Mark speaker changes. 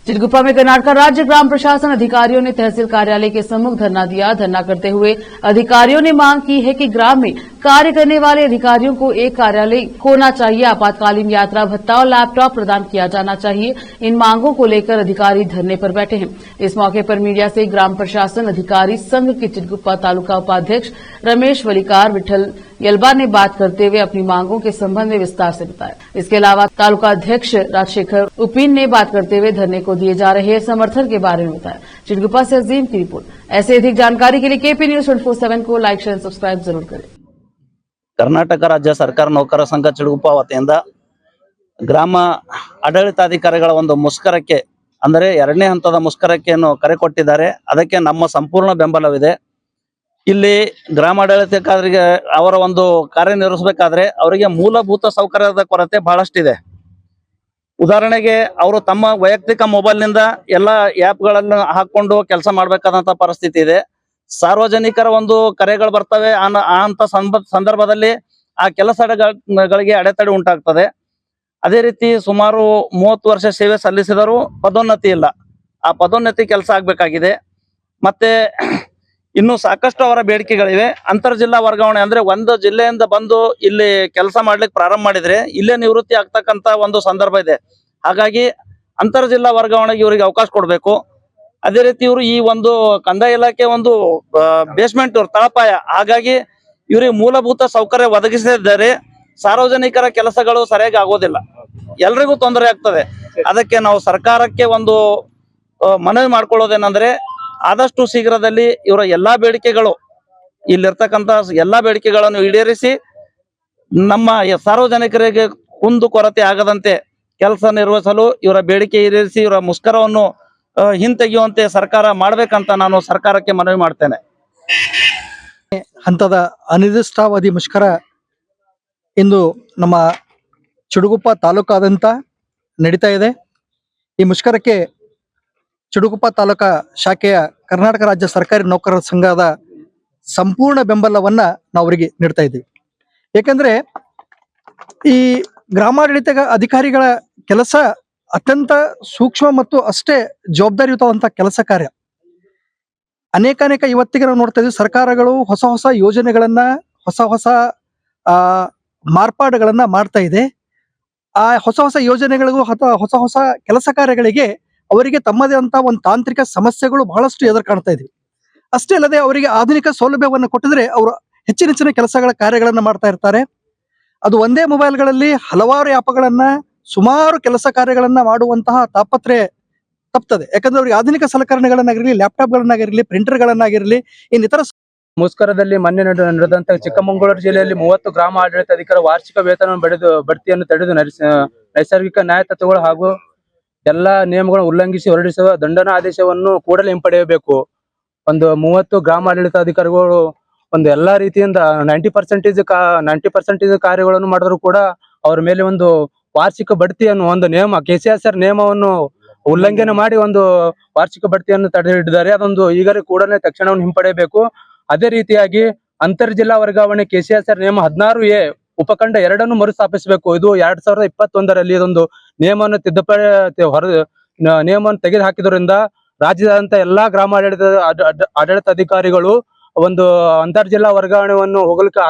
Speaker 1: चिरगुप्पा में कर्नाटक राज्य ग्राम प्रशासन अधिकारियों ने तहसील कार्यालय के सम्मुख धरना दिया। धरना करते हुए अधिकारियों ने मांग की है कि ग्राम में कार्य करने वाले अधिकारियों को एक कार्यालय होना चाहिए, आपातकालीन यात्रा भत्ता और लैपटॉप प्रदान किया जाना चाहिए। इन मांगों को लेकर अधिकारी धरने पर बैठे हैं। इस मौके पर मीडिया से ग्राम प्रशासन अधिकारी संघ के चिरगुप्पा तालुका उपाध्यक्ष रमेश वलिकार विठल यलबा ने बात करते हुए अपनी मांगों के संबंध में विस्तार से बताया। इसके अलावा तालुका अध्यक्ष राजशेखर उपिन ने बात करते हुए धरने को दिए जा रहे समर्थन के बारे में बताया। चिरगुप्पा से अजीम की रिपोर्ट। ऐसे अधिक जानकारी के लिए केपी न्यूज 24/7 को लाइक शेयर सब्सक्राइब जरूर करें।
Speaker 2: कर्नाटक राज्य सरकार नौकर संघ चिरगुप्ಪ ವತಿಯಿಂದ ಗ್ರಾಮ ಆಡಳಿತಾಧಿಕಾರಿಗಳ ಒಂದು ಮುಷ್ಕರಕ್ಕೆ ಅಂದರೆ ಎರಡನೇ ಹಂತದ ಮುಷ್ಕರಕ್ಕೆಯನ್ನು ಕರೆ ಕೊಟ್ಟಿದ್ದಾರೆ। ಅದಕ್ಕೆ ನಮ್ಮ ಸಂಪೂರ್ಣ ಬೆಂಬಲವಿದೆ। ಇಲ್ಲಿ ಗ್ರಾಮಾಡಳಿತಾಧಿಕಾರಿಗೆ ಅವರ ಒಂದು ಕಾರ್ಯನಿರ್ವಹಿಸಬೇಕಾದ್ರೆ ಅವರಿಗೆ ಮೂಲಭೂತ ಸೌಕರ್ಯದ ಕೊರತೆ ಬಹಳಷ್ಟಿದೆ। ಉದಾಹರಣೆಗೆ ಅವರು ತಮ್ಮ ವೈಯಕ್ತಿಕ ಮೊಬೈಲ್ ನಿಂದ ಎಲ್ಲ ಆ್ಯಪ್ ಗಳನ್ನು ಹಾಕೊಂಡು ಕೆಲಸ ಮಾಡಬೇಕಾದಂತ ಪರಿಸ್ಥಿತಿ ಇದೆ। ಸಾರ್ವಜನಿಕರ ಒಂದು ಕರೆಗಳು ಬರ್ತವೆ, ಅಂತ ಸಂದರ್ಭದಲ್ಲಿ ಆ ಕೆಲಸಗಳಿಗೆ ಅಡೆತಡೆ ಉಂಟಾಗ್ತದೆ। ಅದೇ ರೀತಿ ಸುಮಾರು 30 ವರ್ಷ ಸೇವೆ ಸಲ್ಲಿಸಿದರೂ ಪದೋನ್ನತಿ ಇಲ್ಲ, ಆ ಪದೋನ್ನತಿ ಕೆಲಸ ಆಗ್ಬೇಕಾಗಿದೆ। ಮತ್ತೆ ಇನ್ನು ಸಾಕಷ್ಟು ಅವರ ಬೇಡಿಕೆಗಳಿವೆ। ಅಂತರ್ ಜಿಲ್ಲಾ ವರ್ಗಾವಣೆ ಅಂದ್ರೆ ಒಂದು ಜಿಲ್ಲೆಯಿಂದ ಬಂದು ಇಲ್ಲಿ ಕೆಲಸ ಮಾಡ್ಲಿಕ್ಕೆ ಪ್ರಾರಂಭ ಮಾಡಿದ್ರೆ ಇಲ್ಲೇ ನಿವೃತ್ತಿ ಆಗ್ತಕ್ಕಂತ ಒಂದು ಸಂದರ್ಭ ಇದೆ। ಹಾಗಾಗಿ ಅಂತರ್ ಜಿಲ್ಲಾ ವರ್ಗಾವಣೆಗೆ ಇವರಿಗೆ ಅವಕಾಶ ಕೊಡಬೇಕು। ಅದೇ ರೀತಿ ಇವರು ಈ ಒಂದು ಕಂದಾಯ ಇಲಾಖೆ ಒಂದು ಬೇಸ್ಮೆಂಟ್ ತಳಪಾಯ, ಹಾಗಾಗಿ ಇವರಿಗೆ ಮೂಲಭೂತ ಸೌಕರ್ಯ ಒದಗಿಸದಿದ್ದರೆ ಸಾರ್ವಜನಿಕರ ಕೆಲಸಗಳು ಸರಿಯಾಗಿ ಆಗೋದಿಲ್ಲ, ಎಲ್ರಿಗೂ ತೊಂದರೆ ಆಗ್ತದೆ। ಅದಕ್ಕೆ ನಾವು ಸರ್ಕಾರಕ್ಕೆ ಒಂದು ಮನವಿ ಮಾಡ್ಕೊಳ್ಳೋದೇನಂದ್ರೆ ಆದಷ್ಟು ಶೀಘ್ರದಲ್ಲಿ ಇವರ ಎಲ್ಲಾ ಬೇಡಿಕೆಗಳು, ಇಲ್ಲಿರ್ತಕ್ಕಂಥ ಎಲ್ಲಾ ಬೇಡಿಕೆಗಳನ್ನು ಈಡೇರಿಸಿ ನಮ್ಮ ಸಾರ್ವಜನಿಕರಿಗೆ ಕುಂದು ಕೊರತೆ ಆಗದಂತೆ ಕೆಲಸ ನಿರ್ವಹಿಸಲು ಇವರ ಬೇಡಿಕೆ ಈಡೇರಿಸಿ ಇವರ ಮುಷ್ಕರವನ್ನು ಹಿಂತೆಗೆಯುವಂತೆ ಸರ್ಕಾರ ಮಾಡಬೇಕಂತ ನಾನು ಸರ್ಕಾರಕ್ಕೆ ಮನವಿ ಮಾಡ್ತೇನೆ।
Speaker 3: ಹಂತದ ಅನಿರ್ದಿಷ್ಟಾವಧಿ ಮುಷ್ಕರ ಇಂದು ನಮ್ಮ ಚಿರಗುಪ್ಪ ತಾಲೂಕಾದಂತ ನಡೀತಾ ಇದೆ। ಈ ಮುಷ್ಕರಕ್ಕೆ ಚಿರಗುಪ್ಪ ತಾಲೂಕಾ ಶಾಖೆಯ ಕರ್ನಾಟಕ ರಾಜ್ಯ ಸರ್ಕಾರಿ ನೌಕರರ ಸಂಘದ ಸಂಪೂರ್ಣ ಬೆಂಬಲವನ್ನ ನಾವು ಅವರಿಗೆ ನೀಡ್ತಾ ಇದ್ದೀವಿ। ಏಕೆಂದ್ರೆ ಈ ಗ್ರಾಮಾಡಳಿತ ಅಧಿಕಾರಿಗಳ ಕೆಲಸ ಅತ್ಯಂತ ಸೂಕ್ಷ್ಮ ಮತ್ತು ಅಷ್ಟೇ ಜವಾಬ್ದಾರಿಯುತವಂತ ಕೆಲಸ ಕಾರ್ಯ। ಅನೇಕ ಇವತ್ತಿಗೆ ನಾವು ನೋಡ್ತಾ ಇದ್ದೀವಿ, ಸರ್ಕಾರಗಳು ಹೊಸ ಯೋಜನೆಗಳನ್ನ ಹೊಸ ಮಾರ್ಪಾಡುಗಳನ್ನ ಮಾಡ್ತಾ ಇದೆ। ಆ ಹೊಸ ಯೋಜನೆಗಳಿಗೂ ಹೊಸ ಕೆಲಸ ಕಾರ್ಯಗಳಿಗೆ ಅವರಿಗೆ ತಮ್ಮದೇ ಅಂತ ಒಂದು ತಾಂತ್ರಿಕ ಸಮಸ್ಯೆಗಳು ಬಹಳಷ್ಟು ಎದುರು ಕಾಣ್ತಾ ಇದ್ವಿ। ಅಷ್ಟೇ ಅಲ್ಲದೆ ಅವರಿಗೆ ಆಧುನಿಕ ಸೌಲಭ್ಯವನ್ನು ಕೊಟ್ಟಿದ್ರೆ ಅವರು ಹೆಚ್ಚಿನ ಕೆಲಸಗಳ ಕಾರ್ಯಗಳನ್ನ ಮಾಡ್ತಾ ಇರ್ತಾರೆ। ಅದು ಒಂದೇ ಮೊಬೈಲ್ಗಳಲ್ಲಿ ಹಲವಾರು ಆ್ಯಪ್ಗಳನ್ನ ಸುಮಾರು ಕೆಲಸ ಕಾರ್ಯಗಳನ್ನ ಮಾಡುವಂತಹ ತಾಪತ್ರೆ ತಪ್ತದೆ। ಯಾಕಂದ್ರೆ ಅವ್ರಿಗೆ ಆಧುನಿಕ ಸಲಕರಣೆಗಳನ್ನಾಗಿರ್ಲಿ, ಲ್ಯಾಪ್ಟಾಪ್ಗಳನ್ನಾಗಿರ್ಲಿ, ಪ್ರಿಂಟರ್ಗಳನ್ನಾಗಿರ್ಲಿ, ಇನ್ನಿತರ
Speaker 4: ಮುಷ್ಕರದಲ್ಲಿ ಮೊನ್ನೆ ನಡೆದಂತ ಚಿಕ್ಕಮಗಳೂರು ಜಿಲ್ಲೆಯಲ್ಲಿ 30 ಗ್ರಾಮ ಆಡಳಿತಾಧಿಕಾರಿ ವಾರ್ಷಿಕ ವೇತನ ಬಡ್ತಿಯನ್ನು ತಡೆದು ನೈಸರ್ಗಿಕ ನ್ಯಾಯ ತತ್ವಗಳು ಹಾಗೂ ಎಲ್ಲಾ ನಿಯಮಗಳನ್ನು ಉಲ್ಲಂಘಿಸಿ ಹೊರಡಿಸುವ ದಂಡನ ಆದೇಶವನ್ನು ಕೂಡಲೇ ಹಿಂಪಡೆಯಬೇಕು। ಒಂದು 30 ಗ್ರಾಮ ಆಡಳಿತಾಧಿಕಾರಿಗಳು ಒಂದು ಎಲ್ಲಾ ರೀತಿಯಿಂದ 90% ಕಾರ್ಯಗಳನ್ನು ಮಾಡಿದ್ರು ಕೂಡ ಅವ್ರ ಮೇಲೆ ಒಂದು ವಾರ್ಷಿಕ ಬಡ್ತಿಯನ್ನು ಒಂದು ನಿಯಮ KCSR ನಿಯಮವನ್ನು ಉಲ್ಲಂಘನೆ ಮಾಡಿ ಒಂದು ವಾರ್ಷಿಕ ಬಡ್ತಿಯನ್ನು ತಡೆ ಹಿಡಿದಿದ್ದಾರೆ। ಅದೊಂದು ಈಗಲೇ ಕೂಡಲೇ ತಕ್ಷಣವನ್ನು ಹಿಂಪಡೆಯಬೇಕು। ಅದೇ ರೀತಿಯಾಗಿ ಅಂತರ್ ಜಿಲ್ಲಾ ವರ್ಗಾವಣೆ KCSR ನಿಯಮ 16A ಉಪಖಂಡ 2 ಮರುಸ್ಥಾಪಿಸಬೇಕು। ಇದು 2021ರಲ್ಲಿ ಇದೊಂದು ನಿಯಮವನ್ನು ನಿಯಮವನ್ನು ತೆಗೆದು ಹಾಕಿದ್ರಿಂದ ರಾಜ್ಯದಂತ ಎಲ್ಲಾ ಗ್ರಾಮ ಆಡಳಿತಾಧಿಕಾರಿಗಳು ಒಂದು ಅಂತರ್ ಜಿಲ್ಲಾ ವರ್ಗಾವಣೆಯನ್ನು ಹೋಗಲಿಕ್ಕೆ